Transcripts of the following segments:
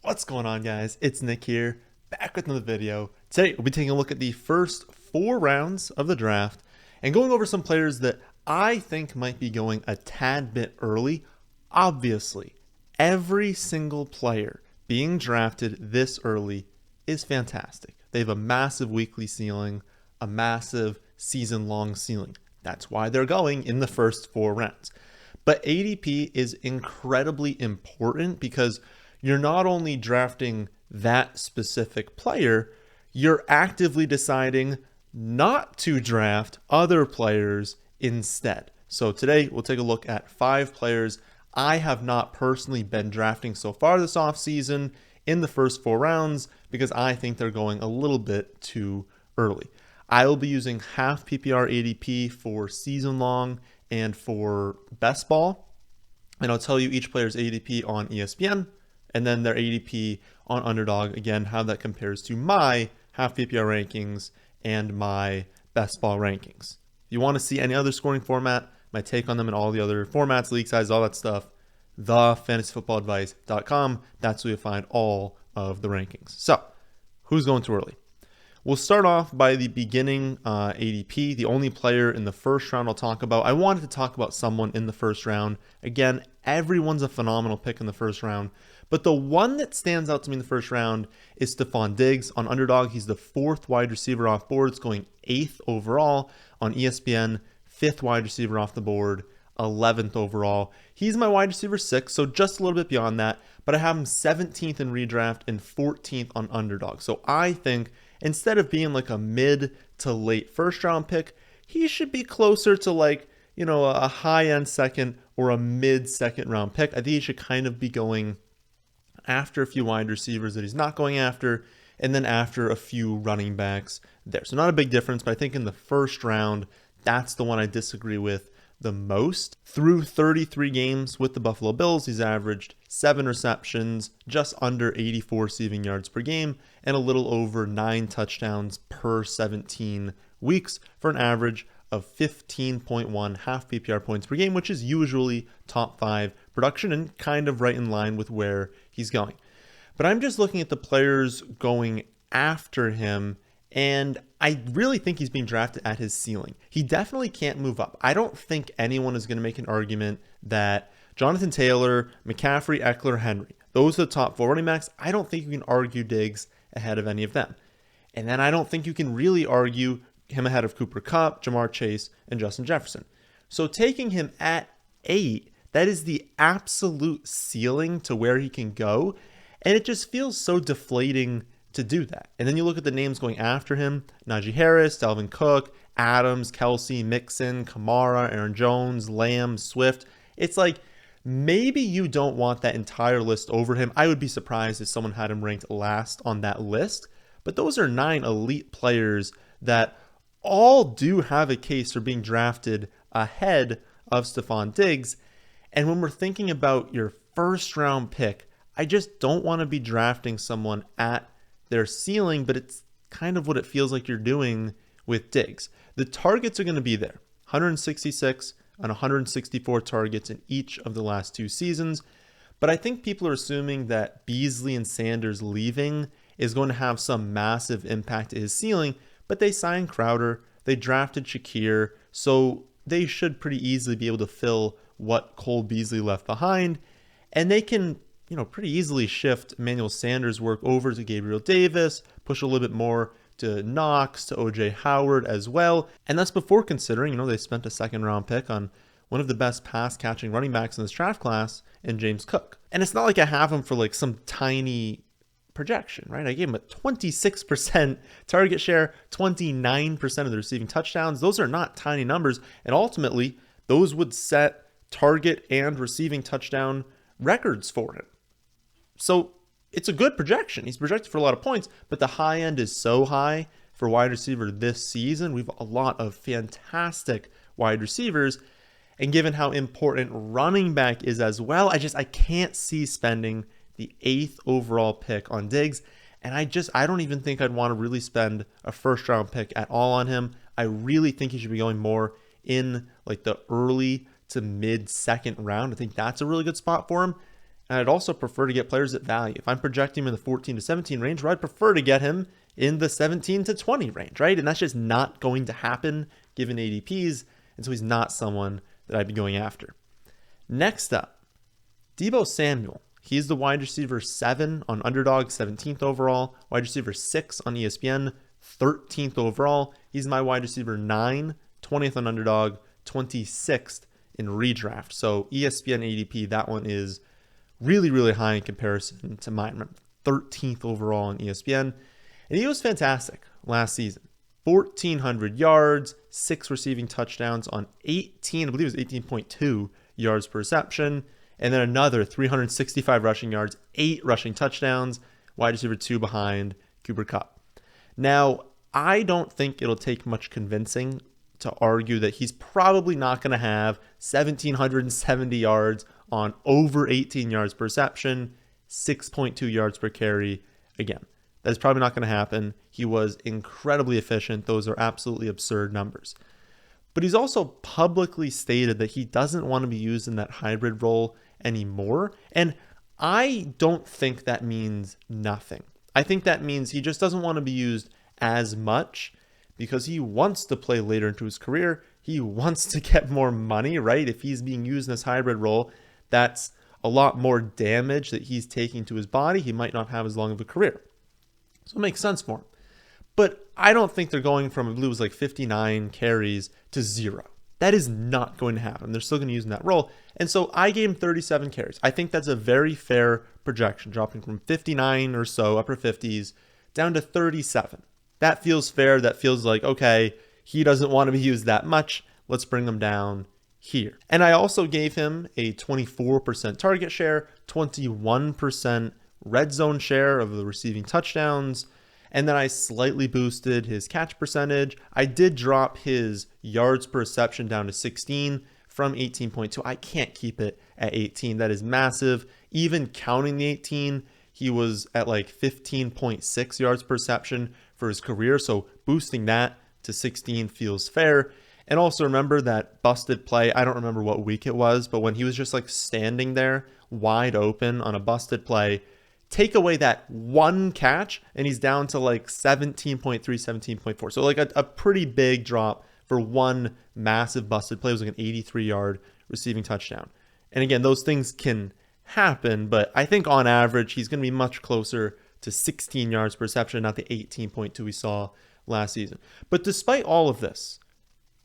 What's going on, guys? It's Nick here, back with another video. Today, we'll be taking a look at the first 4 rounds of the draft and going over some players that I think might be going a tad bit early. Obviously, every single player being drafted this early is fantastic. They have a massive weekly ceiling, a massive season-long ceiling. That's why they're going in the first 4 rounds. But ADP is incredibly important because you're not only drafting that specific player, you're actively deciding not to draft other players instead. So today we'll take a look at 5 players I have not personally been drafting so far this offseason in the first 4 rounds because I think they're going a little bit too early. I will be using half PPR ADP for season long and for best ball. And I'll tell you each player's ADP on ESPN and then their ADP on Underdog, again, how that compares to my half PPR rankings and my best ball rankings. If you want to see any other scoring format, my take on them and all the other formats, league size, all that stuff, thefantasyfootballadvice.com. That's where you'll find all of the rankings. So, who's going too early? We'll start off by the beginning ADP, the only player in the first round I'll talk about. I wanted to talk about someone in the first round. Again, everyone's a phenomenal pick in the first round, but the one that stands out to me in the first round is Stefon Diggs on Underdog. He's the 4th wide receiver off board. It's going 8th overall on ESPN, 5th wide receiver off the board, 11th overall. He's my wide receiver 6, so just a little bit beyond that, but I have him 17th in redraft and 14th on Underdog. So I think instead of being like a mid to late first round pick, he should be closer to like, a high end second or a mid second round pick. I think he should kind of be going after a few wide receivers that he's not going after, and then after a few running backs there. So not a big difference, but I think in the first round, that's the one I disagree with the most. Through 33 games with the Buffalo Bills, he's averaged 7 receptions, just under 84 receiving yards per game, and a little over 9 touchdowns per 17 weeks for an average of 15.1 half PPR points per game, which is usually top 5 production and kind of right in line with where he's going. But I'm just looking at the players going after him, and I really think he's being drafted at his ceiling. He definitely can't move up. I don't think anyone is going to make an argument that Jonathan Taylor, McCaffrey, Eckler, Henry, those are the top 4 running backs. I don't think you can argue Diggs ahead of any of them. And then I don't think you can really argue him ahead of Cooper Kupp, Jamar Chase, and Justin Jefferson. So taking him at 8, that is the absolute ceiling to where he can go. And it just feels so deflating to do that. And then you look at the names going after him: Najee Harris, Dalvin Cook, Adams, Kelsey, Mixon, Kamara, Aaron Jones, Lamb, Swift. It's like, maybe you don't want that entire list over him. I would be surprised if someone had him ranked last on that list. But those are 9 elite players that all do have a case for being drafted ahead of Stefon Diggs. And when we're thinking about your first round pick, I just don't want to be drafting someone at their ceiling, but it's kind of what it feels like you're doing with Diggs. The targets are going to be there: 166 and 164 targets in each of the last 2 seasons. But I think people are assuming that Beasley and Sanders leaving is going to have some massive impact to his ceiling, but they signed Crowder, they drafted Shakir, so they should pretty easily be able to fill what Cole Beasley left behind, and they can pretty easily shift Emmanuel Sanders' work over to Gabriel Davis, push a little bit more to Knox, to OJ Howard as well. And that's before considering, they spent a 2nd round pick on one of the best pass catching running backs in this draft class in James Cook. And it's not like I have him for like some tiny projection, right? I gave him a 26% target share, 29% of the receiving touchdowns. Those are not tiny numbers. And ultimately, those would set target and receiving touchdown records for him. So it's a good projection. He's projected for a lot of points, but the high end is so high for wide receiver this season. We've a lot of fantastic wide receivers. And given how important running back is as well, I can't see spending the 8th overall pick on Diggs. And I don't even think I'd want to really spend a first round pick at all on him. I really think he should be going more in like the early to mid 2nd round. I think that's a really good spot for him. And I'd also prefer to get players at value. If I'm projecting him in the 14 to 17 range, well, I'd prefer to get him in the 17 to 20 range, right? And that's just not going to happen given ADPs. And so he's not someone that I'd be going after. Next up, Deebo Samuel. He's the wide receiver 7 on Underdog, 17th overall. Wide receiver 6 on ESPN, 13th overall. He's my wide receiver 9, 20th on Underdog, 26th in redraft. So ESPN ADP, that one is really, really high in comparison to mine. Remember, 13th overall on ESPN. And he was fantastic last season. 1,400 yards, 6 receiving touchdowns on 18, I believe it was 18.2 yards per reception. And then another 365 rushing yards, 8 rushing touchdowns, wide receiver 2 behind Cooper Kupp. Now, I don't think it'll take much convincing to argue that he's probably not going to have 1,770 yards on over 18 yards per reception, 6.2 yards per carry. Again, that's probably not going to happen. He was incredibly efficient. Those are absolutely absurd numbers. But he's also publicly stated that he doesn't want to be used in that hybrid role anymore. And I don't think that means nothing. I think that means he just doesn't want to be used as much because he wants to play later into his career. He wants to get more money, right? If he's being used in this hybrid role, that's a lot more damage that he's taking to his body. He might not have as long of a career. So it makes sense for him. But I don't think they're going from, I believe it was like 59 carries to 0. That is not going to happen. They're still going to use in that role. And so I gave him 37 carries. I think that's a very fair projection, dropping from 59 or so, upper 50s, down to 37. That feels fair. That feels like, okay, he doesn't want to be used that much. Let's bring him down here. And I also gave him a 24% target share, 21% red zone share of the receiving touchdowns. And then I slightly boosted his catch percentage. I did drop his yards per reception down to 16 from 18.2. I can't keep it at 18. That is massive. Even counting the 18, he was at like 15.6 yards per reception for his career. So boosting that to 16 feels fair. And also remember that busted play. I don't remember what week it was, but when he was just like standing there wide open on a busted play, take away that one catch and he's down to like 17.3, 17.4. So like a pretty big drop for one massive busted play. It was like an 83-yard receiving touchdown. And again, those things can happen, but I think on average, he's going to be much closer to 16 yards per reception, not the 18.2 we saw last season. But despite all of this,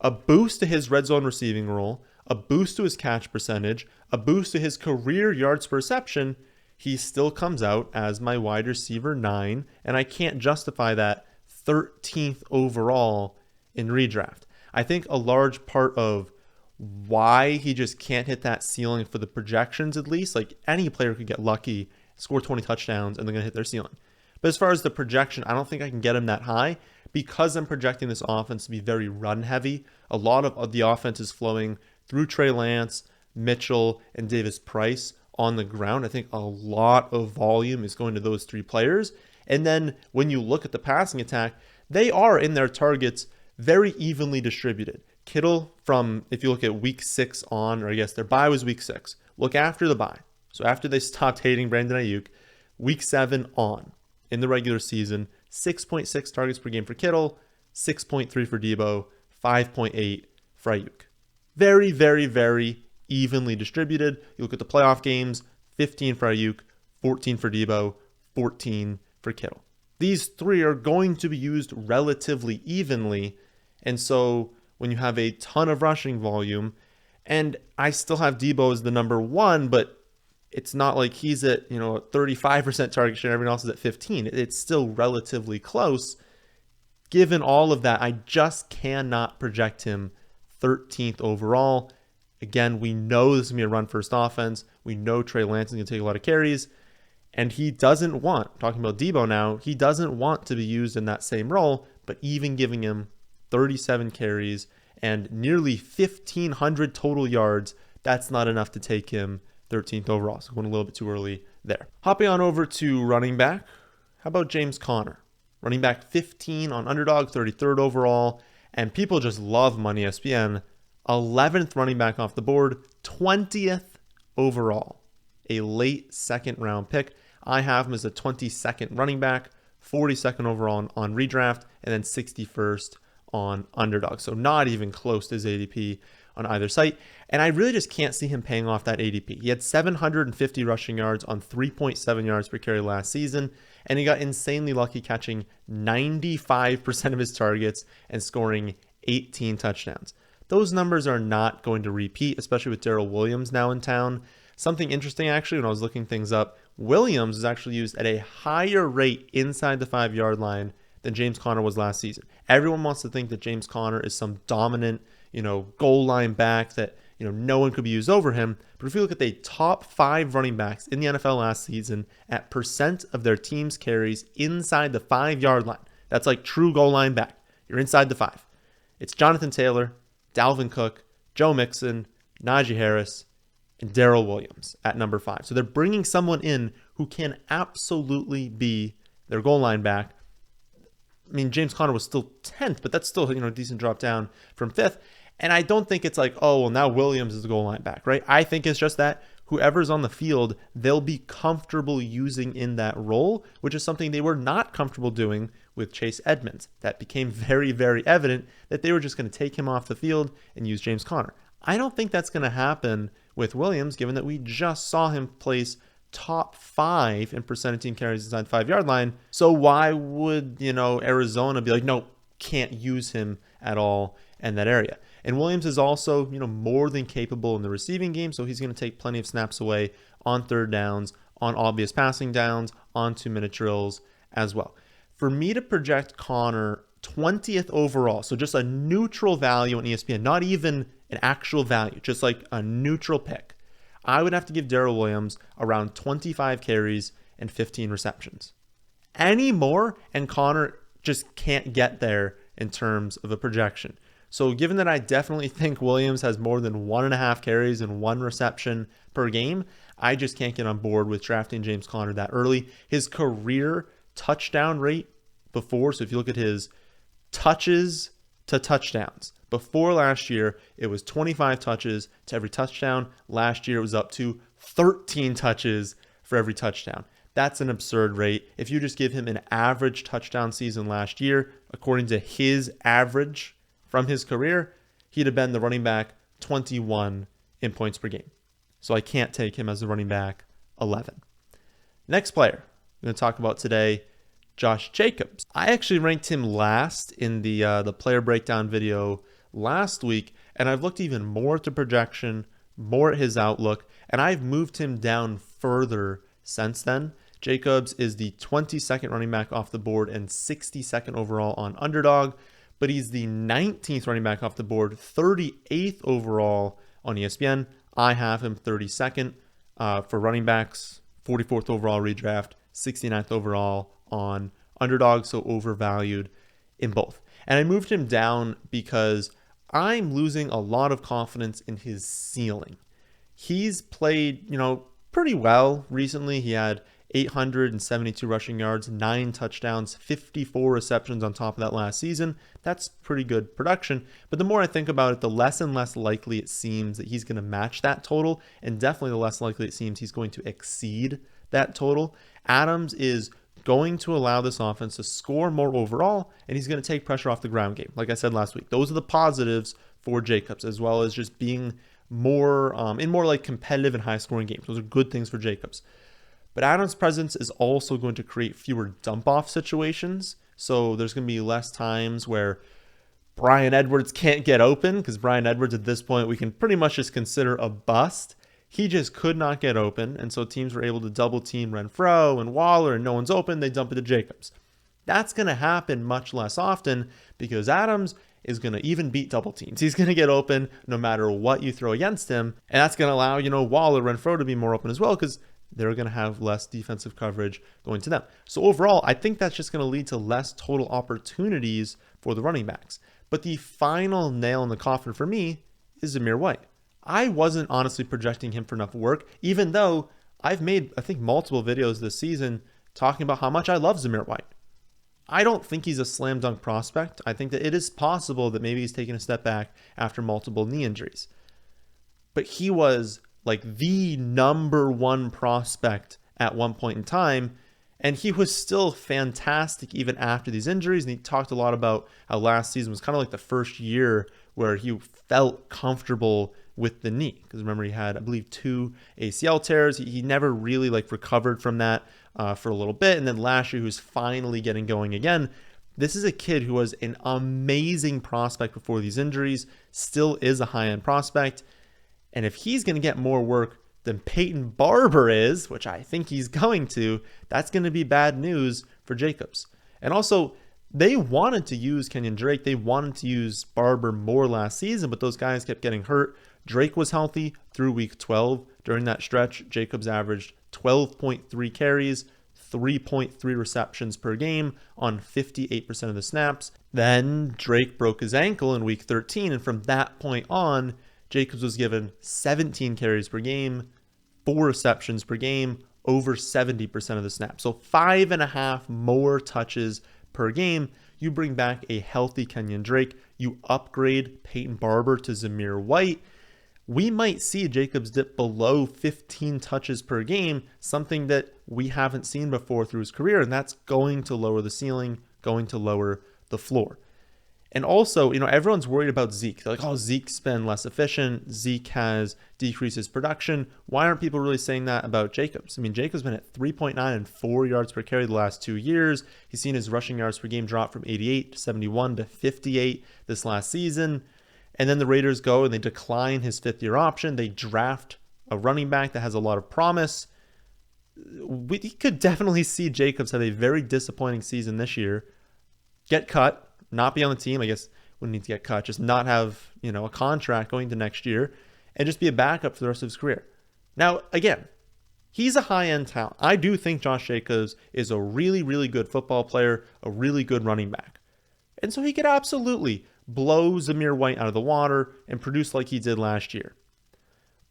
a boost to his red zone receiving role, a boost to his catch percentage, a boost to his career yards per reception, he still comes out as my wide receiver 9, and I can't justify that 13th overall in redraft. I think a large part of why he just can't hit that ceiling for the projections, at least, like any player could get lucky, score 20 touchdowns, and they're going to hit their ceiling. But as far as the projection, I don't think I can get him that high because I'm projecting this offense to be very run heavy. A lot of the offense is flowing through Trey Lance, Mitchell, and Davis Price on the ground. I think a lot of volume is going to those 3 players. And then when you look at the passing attack, they are in their targets very evenly distributed. Kittle from, if you look at week 6 on, or I guess their bye was week 6. Look after the bye. So after they stopped hating Brandon Ayuk, week 7 on in the regular season, 6.6 targets per game for Kittle, 6.3 for Deebo, 5.8 for Ayuk. Very, very, very evenly distributed. You look at the playoff games, 15 for Ayuk, 14 for Deebo, 14 for Kittle. These 3 are going to be used relatively evenly. And so when you have a ton of rushing volume, and I still have Deebo as the number 1, but it's not like he's at, 35% target share, everyone else is at 15. It's still relatively close. Given all of that, I just cannot project him 13th overall. Again, we know this is going to be a run-first offense. We know Trey Lance is going to take a lot of carries. And he doesn't want, talking about Deebo now, he doesn't want to be used in that same role, but even giving him 37 carries and nearly 1,500 total yards, that's not enough to take him 13th overall. So going a little bit too early there. Hopping on over to running back. How about James Conner? Running back 15 on Underdog, 33rd overall. And people just love him on ESPN. 11th running back off the board, 20th overall. a late second round pick. I have him as a 22nd running back, 42nd overall on redraft, and then 61st on Underdog. So not even close to his ADP on either site. And I really just can't see him paying off that ADP. He had 750 rushing yards on 3.7 yards per carry last season, and he got insanely lucky catching 95% of his targets and scoring 18 touchdowns. Those numbers are not going to repeat, especially with Darrell Williams now in town. Something interesting, actually, when I was looking things up, Williams is actually used at a higher rate inside the 5-yard line than James Conner was last season. Everyone wants to think that James Conner is some dominant, goal line back that, no one could be used over him. But if you look at the top 5 running backs in the NFL last season at percent of their team's carries inside the 5-yard line, that's like true goal line back. You're inside the 5. It's Jonathan Taylor, Dalvin Cook, Joe Mixon, Najee Harris, and Darrell Williams at number 5. So they're bringing someone in who can absolutely be their goal line back. I mean, James Conner was still 10th, but that's still, a decent drop down from 5th. And I don't think it's like, oh, well, now Williams is the goal line back, right? I think it's just that whoever's on the field, they'll be comfortable using in that role, which is something they were not comfortable doing with Chase Edmonds. That became very, very evident that they were just going to take him off the field and use James Conner. I don't think that's going to happen with Williams, given that we just saw him place top 5 in percent of team carries inside the 5-yard line. So why would, Arizona be like, no, can't use him at all in that area? And Williams is also, more than capable in the receiving game, so he's going to take plenty of snaps away on third downs, on obvious passing downs, on 2-minute drills as well. For me to project Conner 20th overall, so just a neutral value on ESPN, not even an actual value, just like a neutral pick, I would have to give Darrell Williams around 25 carries and 15 receptions. Any more, and Conner just can't get there in terms of a projection. So given that I definitely think Williams has more than 1.5 carries and 1 reception per game, I just can't get on board with drafting James Conner that early. His career touchdown rate before, so if you look at his touches to touchdowns, before last year, it was 25 touches to every touchdown. Last year, it was up to 13 touches for every touchdown. That's an absurd rate. If you just give him an average touchdown season last year, according to his average from his career, he'd have been the running back 21 in points per game. So I can't take him as the running back 11. Next player I'm going to talk about today, Josh Jacobs. I actually ranked him last in the player breakdown video last week, and I've looked even more at the projection, more at his outlook, and I've moved him down further since then. Jacobs is the 22nd running back off the board and 62nd overall on Underdog, but he's the 19th running back off the board, 38th overall on ESPN. I have him 32nd for running backs, 44th overall redraft, 69th overall on Underdog, so overvalued in both. And I moved him down because I'm losing a lot of confidence in his ceiling. He's played, pretty well recently. He had 872 rushing yards, 9 touchdowns, 54 receptions on top of that last season. That's pretty good production. But the more I think about it, the less and less likely it seems that he's going to match that total, and definitely the less likely it seems he's going to exceed that total. Adams is going to allow this offense to score more overall, and he's going to take pressure off the ground game. Like I said last week, those are the positives for Jacobs, as well as just being more in more like competitive and high scoring games. Those are good things for Jacobs. But Adams' presence is also going to create fewer dump-off situations. So there's going to be less times where Bryan Edwards can't get open, because Bryan Edwards at this point we can pretty much just consider a bust. He just could not get open, and so teams were able to double team Renfrow and Waller, and no one's open, they dump it to Jacobs. That's going to happen much less often because Adams is going to even beat double teams. He's going to get open no matter what you throw against him, and that's going to allow, Waller, Renfrow to be more open as well, because they're going to have less defensive coverage going to them. So overall, I think that's just going to lead to less total opportunities for the running backs. But the final nail in the coffin for me is Zamir White. I wasn't honestly projecting him for enough work, even though I've made, I think, multiple videos this season talking about how much I love Zamir White. I don't think he's a slam dunk prospect. I think that it is possible that maybe he's taken a step back after multiple knee injuries. But he was like the number one prospect at one point in time. And he was still fantastic even after these injuries. And he talked a lot about how last season was kind of like the first year where he felt comfortable with the knee. Because remember, he had, I believe, 2 ACL tears. He never really like recovered from that for a little bit. And then last year, he was finally getting going again. This is a kid who was an amazing prospect before these injuries, still is a high-end prospect. And if he's going to get more work than Peyton Barber is, which I think he's going to, that's going to be bad news for Jacobs. And also, they wanted to use Kenyon Drake. They wanted to use Barber more last season, but those guys kept getting hurt. Drake was healthy through week 12. During that stretch, Jacobs averaged 12.3 carries, 3.3 receptions per game on 58% of the snaps. Then Drake broke his ankle in week 13, and from that point on, Jacobs was given 17 carries per game, 4 receptions per game, over 70% of the snaps. So 5.5 more touches per game. You bring back a healthy Kenyon Drake. You upgrade Peyton Barber to Zamir White. We might see Jacobs dip below 15 touches per game, something that we haven't seen before through his career, and that's going to lower the ceiling, going to lower the floor. And also, everyone's worried about Zeke. They're like, oh, Zeke's been less efficient. Zeke has decreased his production. Why aren't people really saying that about Jacobs? I mean, Jacobs been at 3.9 and 4 yards per carry the last 2 years. He's seen his rushing yards per game drop from 88 to 71 to 58 this last season. And then the Raiders go and they decline his 5th-year option. They draft a running back that has a lot of promise. We could definitely see Jacobs have a very disappointing season this year, get cut, not be on the team. I guess wouldn't need to get cut, just not have, a contract going to next year, and just be a backup for the rest of his career. Now, again, he's a high-end talent. I do think Josh Jacobs is a really, really good football player, a really good running back. And so he could absolutely blow Zamir White out of the water and produce like he did last year.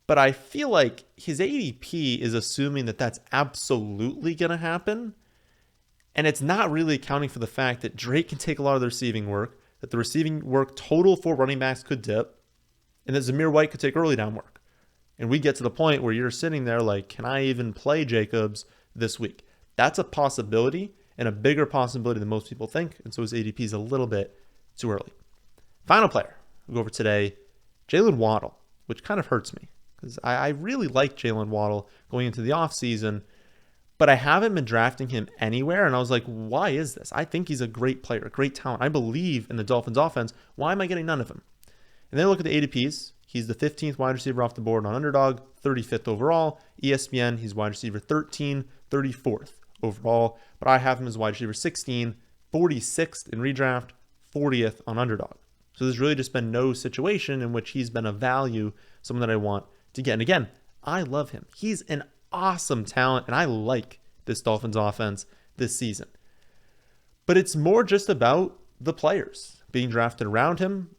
But I feel like his ADP is assuming that that's absolutely going to happen. And it's not really accounting for the fact that Drake can take a lot of the receiving work, that the receiving work total for running backs could dip, and that Zamir White could take early down work. And we get to the point where you're sitting there like, can I even play Jacobs this week? That's a possibility, and a bigger possibility than most people think. And so his ADP is a little bit too early. Final player we'll go over today, Jaylen Waddle, which kind of hurts me because I really like Jaylen Waddle going into the offseason, but I haven't been drafting him anywhere. And I was like, why is this? I think he's a great player, a great talent. I believe in the Dolphins offense. Why am I getting none of him? And then look at the ADPs. He's the 15th wide receiver off the board on Underdog, 35th overall. ESPN, he's wide receiver 13, 34th overall. But I have him as wide receiver 16, 46th in redraft, 40th on Underdog. So there's really just been no situation in which he's been a value, someone that I want to get. And again, I love him. He's an awesome talent, and I like this Dolphins offense this season. But it's more just about the players being drafted around him.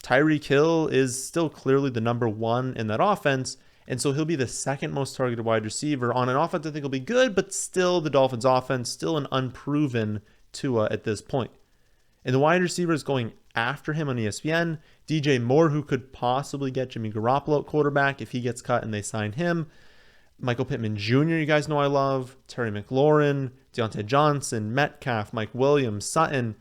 Tyreek Hill is still clearly the number 1 in that offense, and so he'll be the 2nd most targeted wide receiver on an offense I think will be good, but still the Dolphins offense, still an unproven Tua at this point. And the wide receivers going after him on ESPN, DJ Moore, who could possibly get Jimmy Garoppolo at quarterback if he gets cut and they sign him. Michael Pittman Jr., you guys know I love. Terry McLaurin, Deontay Johnson, Metcalf, Mike Williams, Sutton.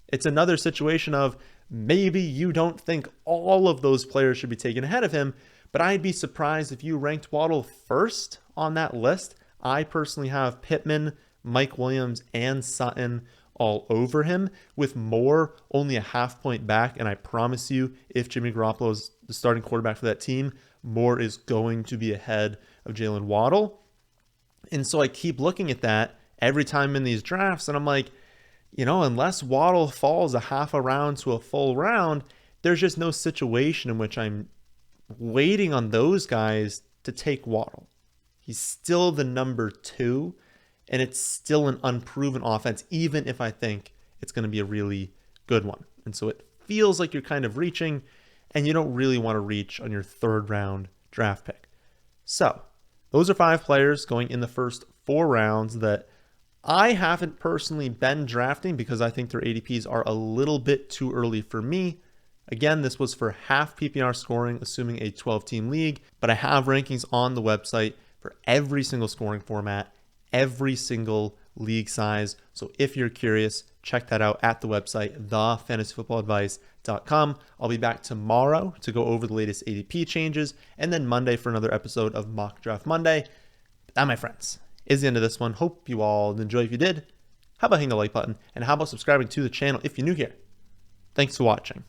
It's another situation of maybe you don't think all of those players should be taken ahead of him, but I'd be surprised if you ranked Waddle first on that list. I personally have Pittman, Mike Williams, and Sutton all over him, with Moore only a half point back. And I promise you, if Jimmy Garoppolo is the starting quarterback for that team, Moore is going to be ahead of Jaylen Waddle. And so I keep looking at that every time in these drafts, and I'm like, unless Waddle falls a half a round to a full round, there's just no situation in which I'm waiting on those guys to take Waddle. He's still the number 2. And it's still an unproven offense, even if I think it's going to be a really good one. And so it feels like you're kind of reaching, and you don't really want to reach on your 3rd round draft pick. So those are 5 players going in the first 4 rounds that I haven't personally been drafting because I think their ADPs are a little bit too early for me. Again, this was for half PPR scoring, assuming a 12-team league, but I have rankings on the website for every single scoring format, every single league size. So if you're curious, check that out at the website, thefantasyfootballadvice.com. I'll be back tomorrow to go over the latest ADP changes, and then Monday for another episode of Mock Draft Monday. That, my friends, is the end of this one. Hope you all enjoy. If you did, how about hitting the like button, and how about subscribing to the channel if you're new here? Thanks for watching.